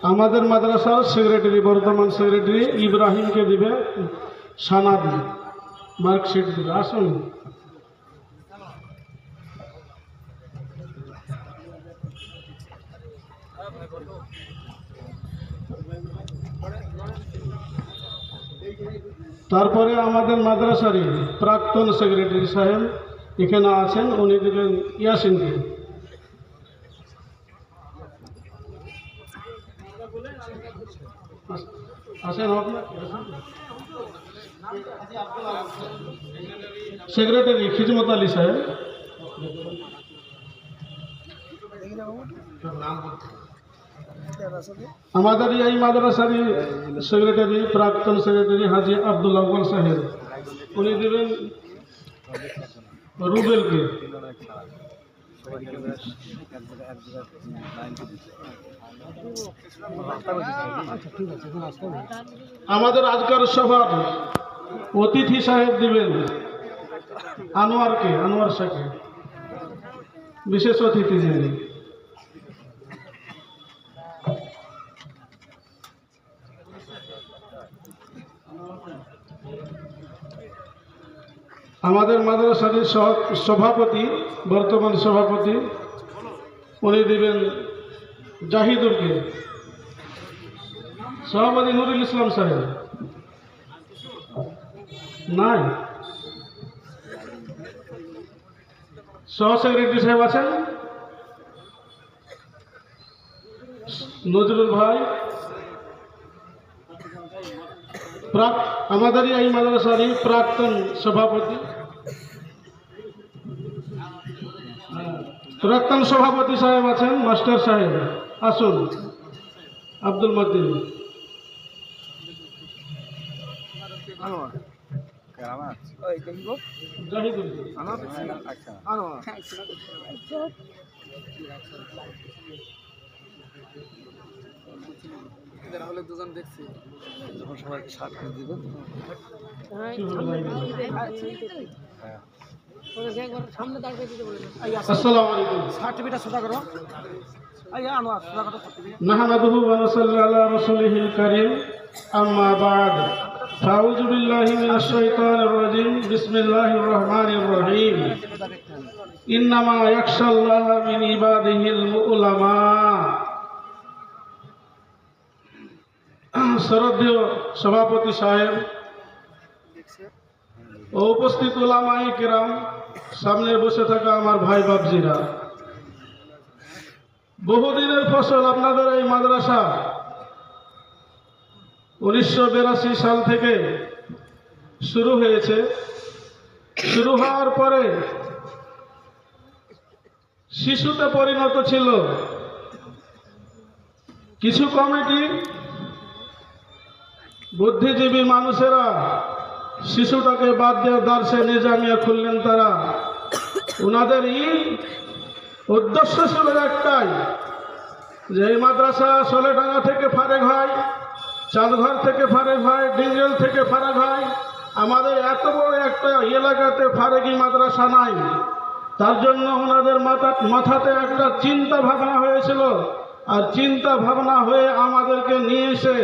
আমাদের মাদ্রাসার সেক্রেটারি, বর্তমান সেক্রেটারি ইব্রাহিমকে দিবে সনদ, মার্কশিট দিবে। আসুন। তারপরে আমাদের মাদ্রাসারই প্রাক্তন সেক্রেটারি সাহেব এখানে আছেন, উনি দিবেন ইয়াসিনকে। আসেন আপনার সেক্রেটারি খিজমত আলী সাহেব। আমাদের এই মাদ্রাসারই সেক্রেটারি প্রাক্তন সেক্রেটারি হাজি আব্দুল আউয়াল সাহেব, উনি দেবেন রুবেলকে। আমাদের আজকের সভার অতিথি সাহেব দিবেন আনোয়ারকে, আনোয়ার শাহকে বিশেষ অতিথি যিনি। আমাদের মাদ্রাসার সভাপতি, বর্তমান সভাপতি, উনি দিবেন জাহিদুরকে। সভাপতি নুরুল ইসলাম সাহেব নাই, সহ সেক্রেটারি সাহেব আছেন নজরুল ভাই। আমাদের এই মাদ্রাসারই প্রাক্তন সভাপতি, প্রাক্তন সভাপতি সাহেব আছেন মাস্টার সাহেব, আসুন। আব্দুল মতিন। হলে দুজন দেখছি যখন সবাইকে শার্ট করে দিবেন। আসসালামু আলাইকুম। সার্টিফিকেট সোজা করো। নাহমাদুহু ওয়া নুসাল্লি আলা রাসূলিহিল কারীম, আম্মা বা'দ। আউযু বিল্লাহি মিনাশ শাইতানির রাজীম। বিসমিল্লাহির রহমানির রহিম। ইন্নামা ইয়াখশাল্লাহা মিন ইবাদিহিল উলামা। শ্রদ্ধেয় সভাপতি সাহেব ও উপস্থিত উলামায়ে কিরাম, সামনে বসে থাকা আমার ভাই বাবজিরা, বহুদিনের ফসল আপনাদের এই মাদ্রাসা 1982 সাল থেকে শুরু হয়েছে। শুরু হওয়ার পরে শিশুতে পরিণত ছিল। কিছু কমিটি বুদ্ধিজীবী মানুষেরা শিশুটাকে বাদ দিয়ে দার্সে নিজামিয়া খুললেন। তারা ওনাদের উদ্দেশ্য ছিল একটাই, যে এই মাদ্রাসা সোলেডাঙ্গা থেকে ফারেক হয়, চাঁদঘর থেকে ফারেক হয়, ডিঙ্গেল থেকে ফারেক হয়। আমাদের এত বড় একটা এলাকাতে ফারেকি মাদ্রাসা নাই। তার জন্য ওনাদের মাথাতে একটা চিন্তা ভাবনা হয়েছিল, আর চিন্তা ভাবনা হয়ে আমাদেরকে নিয়ে এসে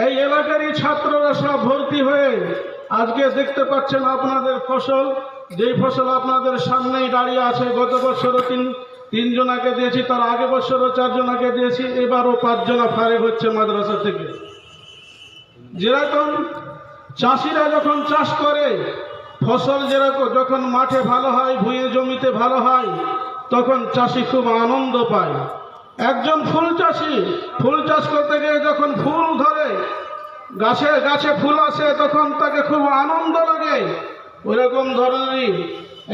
এই এলাকারই ছাত্ররা সব ভর্তি হয়ে আজকে দেখতে পাচ্ছেন আপনাদের ফসল, যেই ফসল আপনাদের সামনেই দাঁড়িয়ে আছে। গত বছরও তিনজনাকে দিয়েছি, তার আগে বছরও 4 জনাকে দিয়েছি, এবারও 5 জনা ফারেক হচ্ছে মাদ্রাসা থেকে। যেরকম চাষিরা যখন চাষ করে, ফসল যেরকম যখন মাঠে ভালো হয়, ভুঁয়ে জমিতে ভালো হয়, তখন চাষি খুব আনন্দ পায়। একজন ফুল চাষি ফুল চাষ করতে গিয়ে যখন ফুল ধরে, গাছে গাছে ফুল আসে, তখন তাকে খুব আনন্দ লাগে। ওইরকম ধরনেরই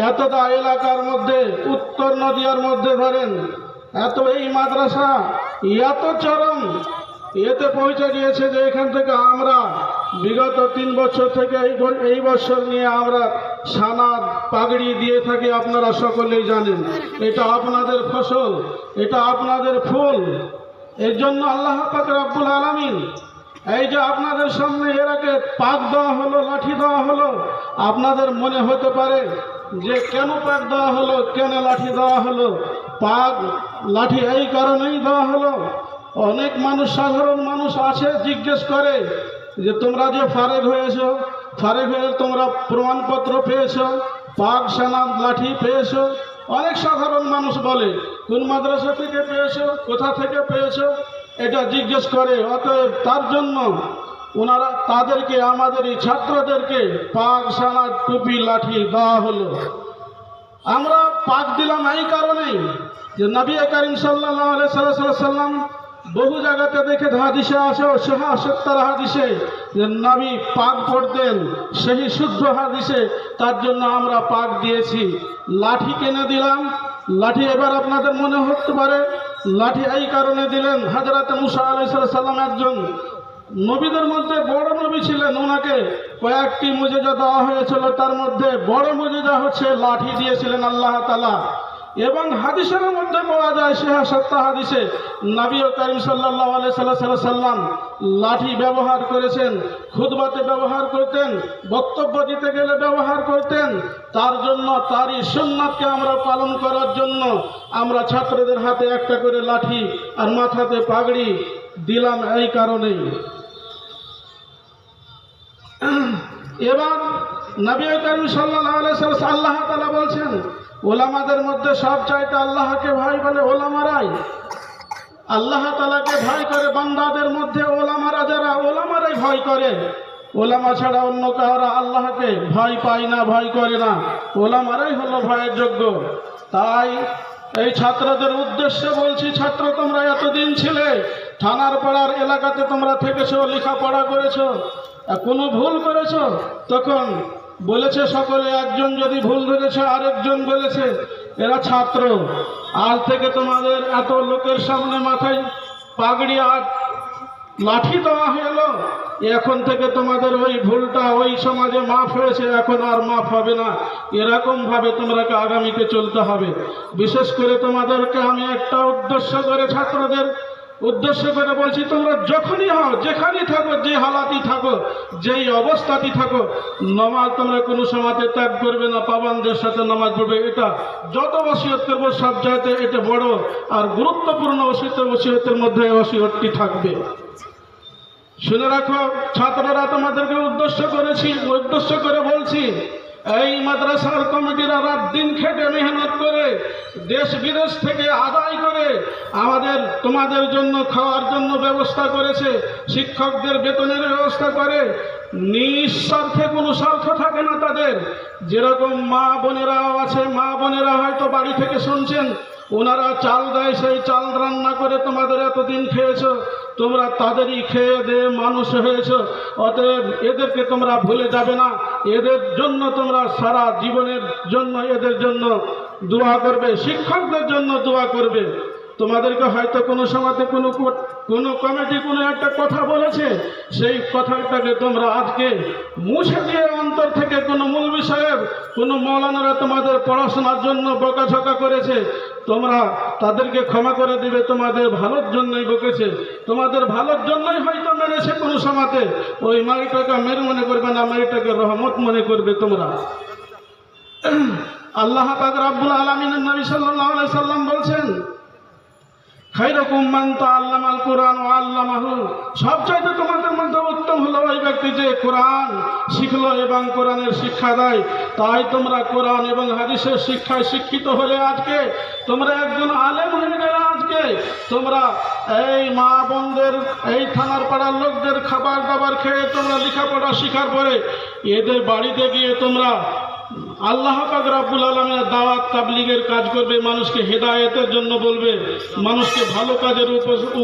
এতটা এলাকার মধ্যে, উত্তর নদিয়ার মধ্যে ধরেন এত এই মাদ্রাসা এত চরম এতে পৌঁছে গিয়েছে যে এখান থেকে আমরা বিগত 3 বছর থেকে এই বছর নিয়ে আমরা সানাদ পাগড়ি দিয়ে থাকি। আপনারা সকলেই জানেন এটা আপনাদের ফসল, এটা আপনাদের ফুল। এর জন্য আল্লাহ পাক রব্বুল আলামিন এই যে আপনাদের সামনে এর আগে পাক দেওয়া হলো, লাঠি দেওয়া হলো, আপনাদের মনে হতে পারে যে কেন পাক দেওয়া হলো, কেন লাঠি দেওয়া হলো। পাক লাঠি এই কারণেই দেওয়া হলো, অনেক মানুষ, সাধারণ মানুষ আছে, জিজ্ঞেস করে যে তোমরা যে ফারেক হয়েছো, ফারেক হয়ে তোমরা প্রমাণপত্র পেয়েছো, পাক সানাদ লাঠি পেয়েছো। অনেক সাধারণ মানুষ বলে কোন মাদ্রাসা থেকে পেয়েছো, কোথা থেকে পেয়েছো, এটা জিজ্ঞেস করে। অতএব তার জন্য ওনারা তাদেরকে, আমাদের এই ছাত্রদেরকে পাক সানাদ টুপি লাঠি দেওয়া হলো। আমরা পাক দিলাম এই কারণেই যে নবী করিম সাল্লাল্লাহু আলাইহি সাল্লাম বহু জায়গাতে দেখে হাদিসে আছে, সত্তর হাদিসে যে নবী পাক পড়তেন, সেই শুদ্ধ হাদিসে। তার জন্য আমরা পাক দিয়েছি। লাঠি কেনে দিলাম। লাঠি এবার আপনাদের মনে হতে পারে লাঠি এই কারণে দিলেন, হযরত মুসা আলাইহিস সালাম একজন নবীদের মধ্যে বড় নবী ছিলেন, ওনাকে কয়েকটি মুজিজা দেওয়া হয়েছিল, তার মধ্যে বড় মুজিজা হচ্ছে লাঠি দিয়েছিলেন আল্লাহ তাআলা। এবং হাদিসের মধ্যে পাওয়া যায়, সত্য হাদিসে নবী করিম সাল্লাল্লাহু আলাইহি সাল্লাম লাঠি ব্যবহার করেছেন, খুতবাতে ব্যবহার করতেন, বক্তব্য দিতে গেলে ব্যবহার করতেন। তার জন্য তারই সুন্নাতকে আমরা পালন করার জন্য আমরা ছাত্রদের হাতে একটা করে লাঠি আর মাথাতে পাগড়ি দিলাম এই কারণেই। এবার নবী করিম সাল্লাল্লাহু আলাইহি সাল্লাম আল্লাহ তাআলা বলছেন ওলামাদের মধ্যে সব চাইতে আল্লাহকে ভয় বলে ওলামারাই। আল্লাহ তাআলাকে ভয় করে বান্দাদের মধ্যে ওলামারা, যারা ওলামারাই ভয় করে। ওলামা ছাড়া অন্য কারা আল্লাহকে ভয় পায় না, ভয় করে না। ওলামারাই হলো ভয়ের যোগ্য। তাই এই ছাত্রদের উদ্দেশ্যে বলছি, ছাত্র তোমরা এতদিন ছিলে থানার পাড়ার এলাকাতে, তোমরা থেকেছো, লেখাপড়া করেছো, কোনো ভুল করেছো, তখন বলেছে সকলে, একজন যদি ভুল ধরেছে আরেকজন বলেছে এরা ছাত্র। আজ থেকে তোমাদের এত লোকের সামনে মাথায় পাগড়ি আর লাঠি দেওয়া হলো, এখন থেকে তোমাদের ওই ভুলটা ওই সমাজে মাফ হয়েছে, এখন আর মাফ হবে না। এরকম ভাবে তোমরাকে আগামীতে চলতে হবে। বিশেষ করে তোমাদেরকে আমি একটা উদ্দেশ্য করে, ছাত্রদের উদ্দেশ্য করে বলছি, তোমরা যখনই হও, যেখানেই থাকো, যে হালাতই থাকো, যেই অবস্থাতেই থাকো, নামাজ তোমরা কোনো সময়তে ত্যাগ করবে না, পাবন্দের সাথে নামাজ পড়বে। এটা যত ওসিয়ত করবো সব চাইতে এটা বড় আর গুরুত্বপূর্ণ ওসিয়তের মধ্যে ওসিয়তটি থাকবে। শুনে রাখো ছাত্ররা, তোমাদেরকে উদ্দেশ্য করে বলছি, এই মাদ্রাসার কমিটিরা রাত দিন খেটে মেহনত করে দেশ বিদেশ থেকে আদায় করে তোমাদের জন্য খাওয়ার জন্য ব্যবস্থা করেছে, শিক্ষকদের বেতনের ব্যবস্থা করে। নিঃস্বার্থে, কোনো স্বার্থ থাকে না তাদের। যেরকম মা বোনেরাও আছে, মা বোনেরা হয়তো বাড়ি থেকে শুনছেন, ওনারা চাল দেয়, সেই চাল রান্না করে তোমাদের এতদিন খেয়েছো, তোমরা তাদেরই খেয়ে দিয়ে মানুষ হয়েছো। অতএব এদেরকে তোমরা ভুলে যাবে না। এদের জন্য তোমরা সারা জীবনের জন্য এদের জন্য দোয়া করবে, শিক্ষকদের জন্য দোয়া করবে। তোমাদেরকে হয়তো কোনো সময়তে কোনো কমিটি কোনো একটা কথা বলেছে, সেই কথাটাকে তোমরা আজকে মুছে দিয়ে অন্তর থেকে, কোনো মৌলভী সাহেব, কোনো মৌলানারা তোমাদের পড়াশোনার জন্য বকাঝকা করেছে, তোমরা তাদেরকে ক্ষমা করে দিবে। তোমাদের ভালোর জন্যই বকেছে, তোমাদের ভালোর জন্যই হয়তো মেরেছে কোনো সময়তে। ওই মারিটাকে মেরে মনে করবে না, মারিটাকে রহমত মনে করবে তোমরা। আল্লাহ পাক রব্বুল আলামিনের নবী সাল্লাল্লাহু আলাইহি সাল্লাম বলছেন, খায়রুকুম মান তাআল্লামাল কুরআন ওয়া আল্লামাহু, সবচাইতে তোমাদের মধ্যে উত্তম হলো ওই ব্যক্তি যে কোরআন শিখলো এবং কোরআনের শিক্ষা দেয়। তাই তোমরা কোরআন এবং হাদিসের শিক্ষায় শিক্ষিত হলে আজকে তোমরা একজন আলেম হয়ে গেলে, আজকে তোমরা এই মা বোনদের, এই থানার পাড়ার লোকদের খাবার দাবার খেয়ে তোমরা লেখাপড়া শিখার পরে এদের বাড়িতে গিয়ে তোমরা আল্লাহ পাক রব্বুল আলামিনের দাওয়াত তাবলীগের কাজ করবে, মানুষকে হেদায়েতের জন্য বলবে, মানুষকে ভালো কাজের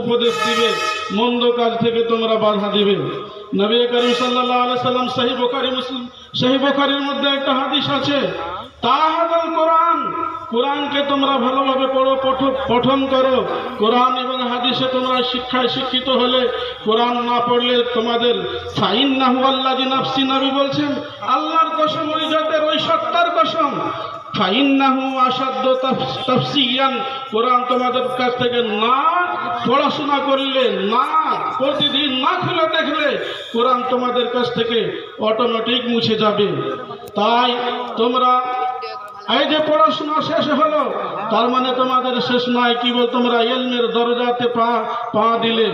উপদেশ দিবে, মন্দ কাজ থেকে তোমরা বাধা দিবে। নবী করিম সাল্লাল্লাহু আলাইহি সাল্লাম সহিহ বুখারীর মধ্যে একটা হাদিস আছে, তাহাদাল কোরআন, কোরআনকে তোমরা ভালোভাবে পড়ো, পঠন করো। কোরআন এবং হাদিসে তোমরা শিক্ষায় শিক্ষিত হলে, কোরআন না পড়লে তোমাদের ফাইন্নাহু আল্লাযী নাফসি, নবী বলছেন আল্লাহর কসম, ওই জাতের, ওই সত্তার কসম, ফাইন্নাহু আশাদ্দু তাফসিয়ান, কোরআন তোমাদের কাছ থেকে না পড়াশোনা করলে, না প্রতিদিন না খুলে দেখলে, কোরআন তোমাদের কাছ থেকে অটোমেটিক মুছে যাবে। তাই তোমরা এই যে পড়াশোনা শেষ হলো, তার মানে তোমাদের শেষ নয়। কি বল, তোমরা ইলমের দরজাতে পা দিলে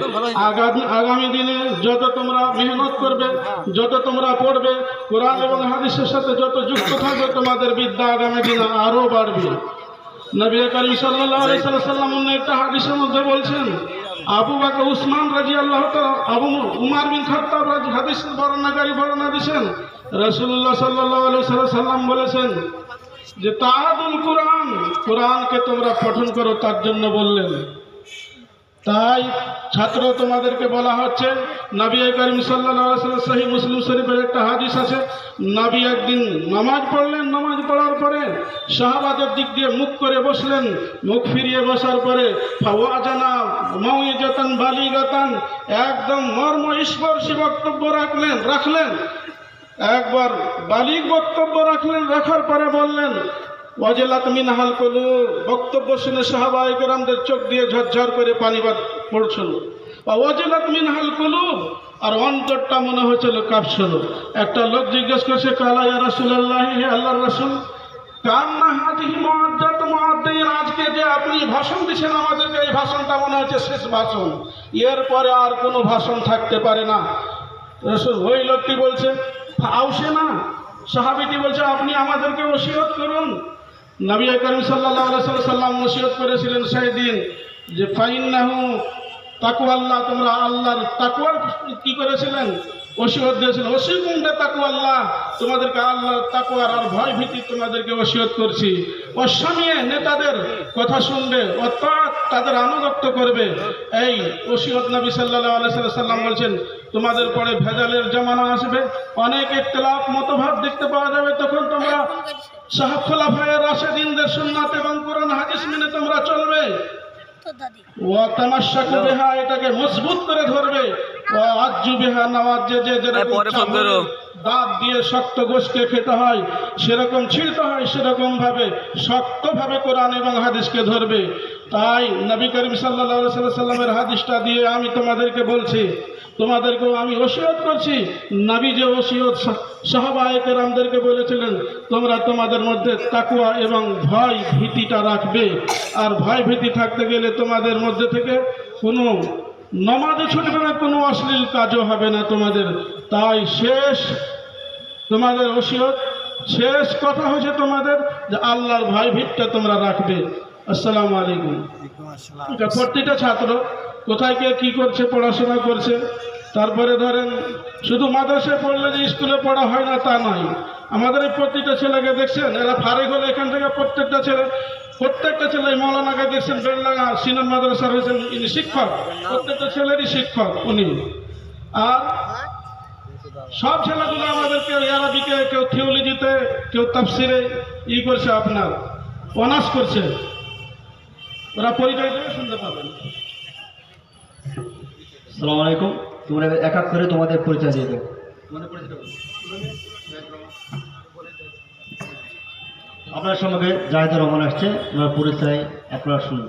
আগামী দিনে যত তোমরা মেহনত করবে, যত তোমরা পড়বে, কোরআন এবং হাদিসের সাথে যত যুক্ত থাকবে, তোমাদের বিদ্যা আগামী দিনে আরো বাড়বে। নবী করিম সাল্লাল্লাহু আলাইহি সাল্লাম অন্য একটা হাদিসের মধ্যে বলছেন, আবু বকর উসমান রাদিয়াল্লাহু তাআলা, আবু উমর বিন খাত্তাব হাদিসের বর্ণনাকারী বর্ণনা দিয়েছেন, রাসূলুল্লাহ সাল্লাল্লাহু আলাইহি সাল্লাম বলেছেন যে তাআদুল কুরআন, কোরআনকে তোমরা পঠন করো, তার জন্য বললেন। তাই ছাত্র তোমাদেরকে বলা হচ্ছে, নবী করিম সাল্লাল্লাহু আলাইহি ওয়াসাল্লাম সহিহ মুসলিম শরীফের একটা হাদিস আছে, নবী একদিন নামাজ পড়লেন, নামাজ পড়ার পরে সাহাবাদের দিক দিয়ে মুখ করে বসলেন, মুখ ফিরিয়ে বসার পরে ফাওয়াজানা মাউইজাতান বালিগাতান, একদম মর্মস্পর্শী বক্তব্য রাখলেন, একবার বালিগ বক্তব্য রাখার পরে বললেন, ওয়াজিলাত মিনহাল কুলুব, বক্তব্য শুনে সাহাবায়ে কেরামদের চোখ দিয়ে ঝরঝর করে পানি পড়ছিল। ওয়াজিলাত মিনহাল কুলুব, আর অন্তরটা মনে হচ্ছিল কাঁপছিল। একটা লোক জিজ্ঞেস করছে, কালা ইয়া রাসূলুল্লাহ, হে আল্লাহর রাসূল, কান্না হাদিহি মুআদ্দাত মুআদ্দিন, আজকে যে আপনি ভাষণ দিচ্ছেন আমাদেরকে, এই ভাষণটা মনে হচ্ছে শেষ ভাষণ, এরপরে আর কোনো ভাষণ থাকতে পারে না। রাসূল, ওই লোকটি বলছে আউসে না, সাহাবীটি বলছে আপনি আমাদেরকে ওসিয়ত করুন। নবী করিম সাল্লাল্লাহু আলাইহি সাল্লাম ওসিয়ত করেছিলেন সেই দিন যে ফাইন্নাহু তাকওয়াল্লাহ, তোমরা আল্লাহর তাকওয়ার কি করেছিলেন, ওসিয়ত দিয়েছিলেন। ওসিকুম বিতাকওয়াল্লাহ, তোমাদেরকে আল্লাহর তাকওয়ার আর ভয় ভীতি তোমাদেরকে ওসিয়ত করছি। অসামিয়ে, নেতাদের কথা শুনবে, অর্থাৎ তাদের আনুগত্য করবে, এই ওসিয়ত নবী সাল্লাল্লাহু আলাইহি সাল্লাম বলছেন। তোমাদের পরে ভেজালের জামানা আসবে, অনেক ইখতিলাফ মতভাব দেখতে পাওয়া যাবে, তখন তোমরা খোলাফায়ে রাশিদিনদের সুন্নাত এবং কোরআন হাদিস মেনে তোমরা চলবে। ওয়া তামাশশাকু বিহা, এটাকে মজবুত করে ধরবে। ওয়া আজ্জু বিহা নাওয়াজ, যে দাঁত দিয়ে শক্ত গোশকে খেতে হয়, সেরকম ছিঁড়তে হয়, সেরকম ভাবে শক্তভাবে কোরআন এবং হাদিসকে ধরবে। তাই নবী করিম সাল্লাল্লাহু আলাইহি সাল্লামের হাদিসটা দিয়ে আমি তোমাদেরকে বলছি, তোমাদেরকেও আমি ওসিয়ত করছি। নবী যে ওসিয়ত সাহাবায়ে কেরামদেরকে বলেছিলেন, তোমরা তোমাদের মধ্যে তাকওয়া এবং ভয় ভীতিটা রাখবে। আর ভয় ভীতি থাকতে গেলে তোমাদের মধ্যে থেকে কোনো নামাজে ছুটবে না, কোনো অশ্লীল কাজও হবে না তোমাদের। তাই শেষ তোমাদের ওসিয়ত, শেষ কথা হচ্ছে তোমাদের যে আল্লাহর ভয় ভীতিটা তোমরা রাখবে। আসসালামু আলাইকুম। এটা প্রতিটা ছাত্র কোথায় কে কী করছে, পড়াশোনা করছে। তারপরে ধরেন শুধু মাদ্রাসায় পড়লে যে স্কুলে পড়া হয় না তা নয়। আমাদের এই প্রতিটা ছেলেকে দেখছেন, এরা ফারেক হলে এখান থেকে প্রত্যেকটা ছেলে মৌলানাকে দেখছেন, বেলডাঙ্গা সিনিয়র মাদ্রাসার হয়েছেন ইনি শিক্ষক, প্রত্যেকটা ছেলেরই শিক্ষক উনি। আর সব ছেলেগুলো আমাদের কেউ আরবিকে, কেউ থিওলজিতে, কেউ তাফসিরে করছে, আপনার অনার্স করছে। ওরা পরিচয় দেবে, শুনতে পাবেন। আসসালামু আলাইকুম। তোমরা এক এক করে তোমাদের পরিচয় দিয়ে দেবো। আপনার সঙ্গে জাহিদুর রহমান আসছে, ওনার পরিচয় আপনারা শুনুন।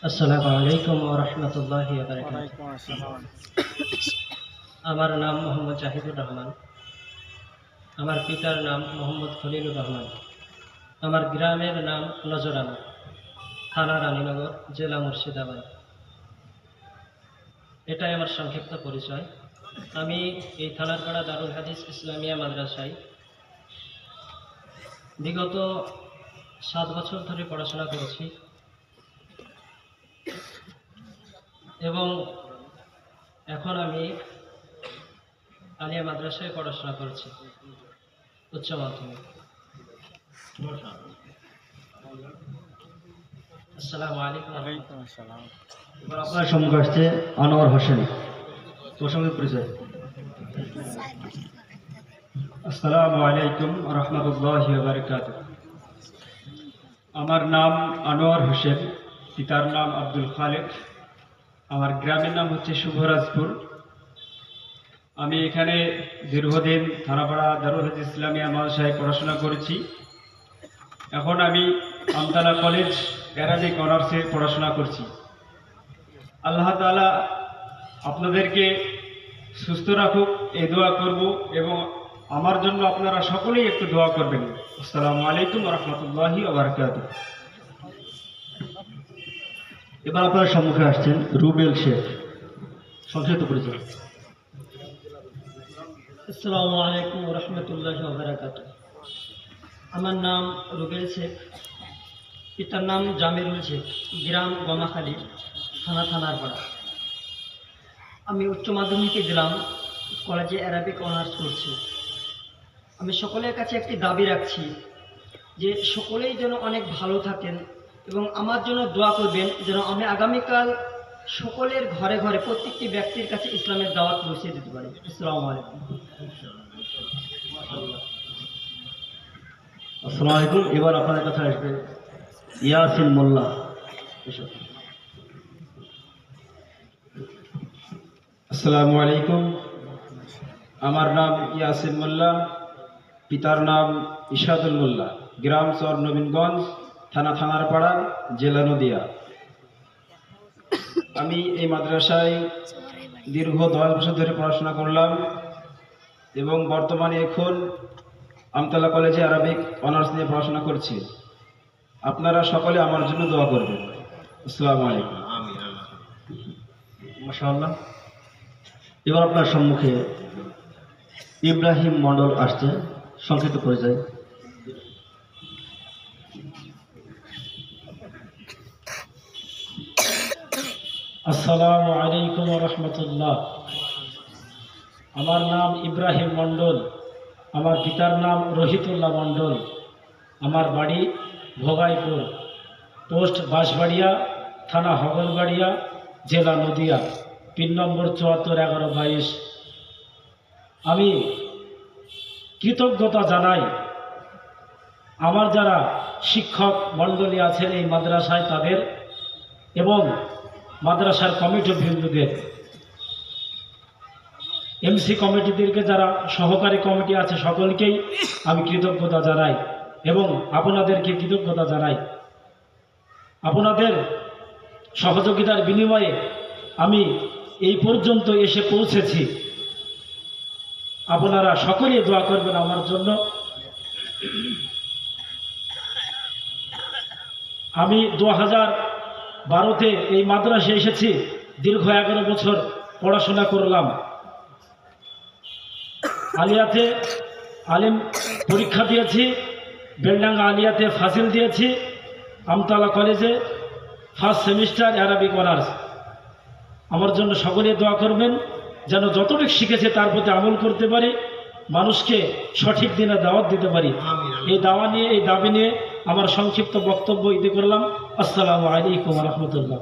আসসালামু আলাইকুম ওয়া রাহমাতুল্লাহি ওয়া বারাকাতুহু। আমার নাম মোহাম্মদ জাহিদুর রহমান। আমার পিতার নাম মোহাম্মদ খলিলুর রহমান। আমার গ্রামের নাম নজরানা, থানা রানীনগর, জেলা মুর্শিদাবাদ। এটাই আমার সংক্ষিপ্ত পরিচয়। আমি এই থানারপাড়া দারুল হাদিস ইসলামিয়া মাদ্রাসায় বিগত 7 বছর ধরে পড়াশোনা করেছি এবং এখন আমি আলিয়া মাদ্রাসায় পড়াশোনা করছি, উচ্চ মাধ্যমিক। আসসালামু আলাইকুম। এবার আপনার সঙ্গে আসছে আনোয়ার হোসেন, তোর সঙ্গে পরিচয়। আসসালামু আলাইকুম ওয়া রাহমাতুল্লাহি ওয়া বারাকাতুহু। আমার নাম আনোয়ার হোসেন, পিতার নাম আব্দুল খালেক। আমার গ্রামের নাম হচ্ছে শুভরাজপুর। আমি এখানে দীর্ঘদিন থানাপাড়া দারুল হাদিস ইসলামিয়া মাদ্রাসায় পড়াশোনা করেছি। এখন আমি আমতলা কলেজ অ্যারাবিক অনার্সে পড়াশোনা করছি। আল্লাহ তাআলা আপনাদেরকে সুস্থ রাখুক, এই দোয়া করব এবং আমার জন্য আপনারা সকলেই একটু দোয়া করবেন। আসসালামু আলাইকুম ওয়া রাহমাতুল্লাহি ওয়া বারাকাতুহু। এবার আপনার সম্মুখে আসছেন রুবেল শেখ, সংক্ষিপ্ত পরিচয়। আসসালামু আলাইকুম রহমতুল্লাহ বারাকাত। আমার নাম রুবেল শেখ, পিতার নাম জামিরুল শেখ, গ্রাম গমাখালী, থানার পাড়া। আমি উচ্চ মাধ্যমিকে দিলাম, কলেজে অ্যারাবিক অনার্স করছি। আমি সকলের কাছে একটি দাবি রাখছি যে সকলেই যেন অনেক ভালো থাকেন এবং আমার জন্য দোয়া করবেন যেন আমি আগামীকাল সকলের ঘরে ঘরে প্রত্যেকটি ব্যক্তির কাছে ইসলামের দাওয়াত পৌঁছে দিতে পারি। আসসালামু আলাইকুম। আসসালামু আলাইকুম। এবার আপনাদের কাছে আসবে ইয়াসিন মোল্লা। এসব আসসালামু আলাইকুম। আমার নাম ইয়াসিন মোল্লা, পিতার নাম ইশাদুল মোল্লা, গ্রাম চর নবীনগঞ্জ, থানার পাড়া, জেলা নদিয়া। আমি এই মাদ্রাসায় দীর্ঘ 10 বছর ধরে পড়াশোনা করলাম এবং বর্তমানে এখন আমতলা কলেজে আরবিক অনার্স নিয়ে পড়াশোনা করছি। আপনারা সকলে আমার জন্য দোয়া করবেন। আসসালামু আলাইকুম। মাশাআল্লাহ। এবার আপনার সম্মুখে ইব্রাহিম মণ্ডল আসছে, সংক্ষিপ্ত পরিচয়। আসসালামু আলাইকুম রহমতুল্লাহ। আমার নাম ইব্রাহিম মণ্ডল, আমার পিতার নাম রহিতুল্লাহ মণ্ডল, আমার বাড়ি ভোগাইপুর, পোস্ট বাঁশবাড়িয়া, থানা হগলবাড়িয়া, জেলা নদিয়া, পিন নম্বর 741122। আমি কৃতজ্ঞতা জানাই আমার যারা শিক্ষক মণ্ডলী আছেন এই মাদ্রাসায় তাদের এবং মাদ্রাসার কমিটি বৃন্দদের, এমসি কমিটিদেরকে, যারা সহকারী কমিটি আছে সকলকেই আমি কৃতজ্ঞতা জানাই এবং আপনাদেরকে কৃতজ্ঞতা জানাই। আপনাদের সহযোগিতার বিনিময়ে আমি এই পর্যন্ত এসে পৌঁছেছি। আপনারা সকলেই দোয়া করবেন আমার জন্য। আমি 2012-তে এই মাদ্রাসায় এসেছি, দীর্ঘ 11 বছর পড়াশোনা করলাম। আলিয়াতে আলিম পরীক্ষা দিয়েছি, বেলডাঙ্গা আলিয়াতে ফাজিল দিয়েছি, আমতলা কলেজে ফার্স্ট সেমিস্টার অ্যারাবিক অনার্স। আমার জন্য সকলে দোয়া করবেন যেন যতটুকু শিখেছে তার প্রতি আমল করতে পারি, মানুষকে সঠিক দিনে দাওয়াত দিতে পারি। এই দাবি নিয়ে আমার সংক্ষিপ্ত বক্তব্য ইতি করলাম। আসসালামু আলাইকুম ওয়া রাহমাতুল্লাহ।